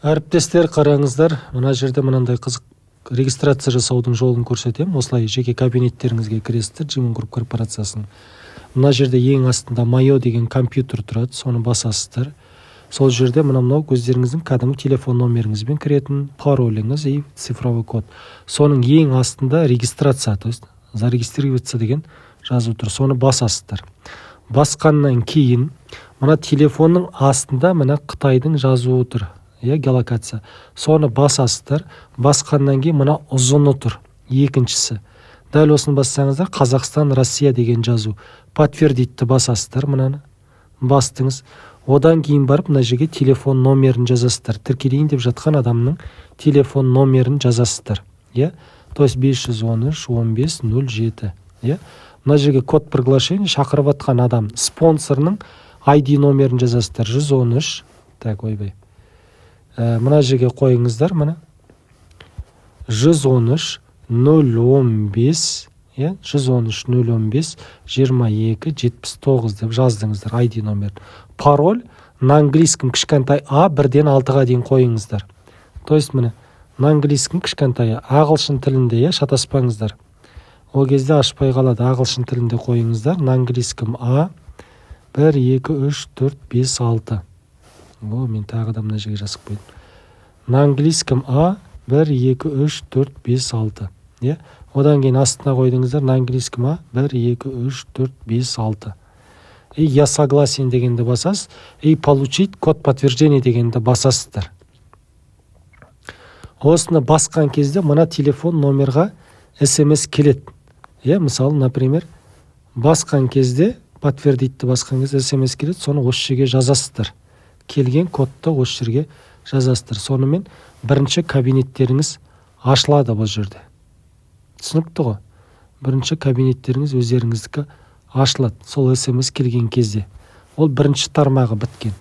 Әріптестер, қараңыздар, мына жерде мынандай қызық регистрация жасаудың жолын көрсетемін. Осылай жеке кабинеттеріңізге кіресіздер, Джимон Груп корпорациясының. Мына жерде ең астында майо деген компьютер тұрады, соны басасыздар. Сол жерде мынау көздеріңіздің кәдімгі телефон номеріңізбен кіретін пароліңіз и цифровой код. Соның ең астында регистрация, то есть зарегистрироваться деген жазу тұр. Соны басасыздар. Басқаннан кейін мына телефонның астында мына Қытайдың жазуы тұр. Геолокация. Соны басасыздар. Басқаннан кейін мына ұзыны тұр. Екіншісі. Дәл осыны бассаңыздар, Қазақстан, Россия деген жазу. Подтвердитті басасыздар. Мынаны бастыңыз. Одан кейін барып, мына жерге телефон номерін жазасыздар. Тіркелейін деп жатқан адамның телефон номерін жазасыздар. То есть 513-15-07. Мына жерге код приглашения шақырып атқан адам спонсорның ID номерін жазасыздар. 113. Так, ойбай. Мына жерге қойыңыздар, мына 113-015, 113-015-22-79 деп жаздыңыздар ID номер. Пароль на английском кішкентай А 1-ден 6-ға дейін қойыңыздар. То есть міне на английском кішкентай ағылшын тілінде, шатаспаңыздар. Ол кезде ашпай қалады, ағылшын тілінде қойыңыздар. На английском А 1, 2, 3, 4, 5, 6. Мен тағы да мына жерге жазып қойдым. На английском А 1, 2, 3, 4, 5, 6. Одан кейін астына қойдыңыздар. На английском А 1, 2, 3, 4, 5, 6. И я согласен дегенді басасыз. И получить код подтверждения дегенді басасыздар. Осыны басқан кезде мына телефон номерға SMS келеді. Мысалы, например, басқан кезде, подтвердитті басқан кезде SMS келеді, соны осы жерге жазасыздар. Келген кодты осы жерге жазасыздар. Сонымен бірінші кабинеттеріңіз ашылады бұл жерде. Түсінікті ғой? Бірінші кабинеттеріңіз өздеріңіздікі ашылады. Сол SMS келген кезде. Ол бірінші тармағы біткен.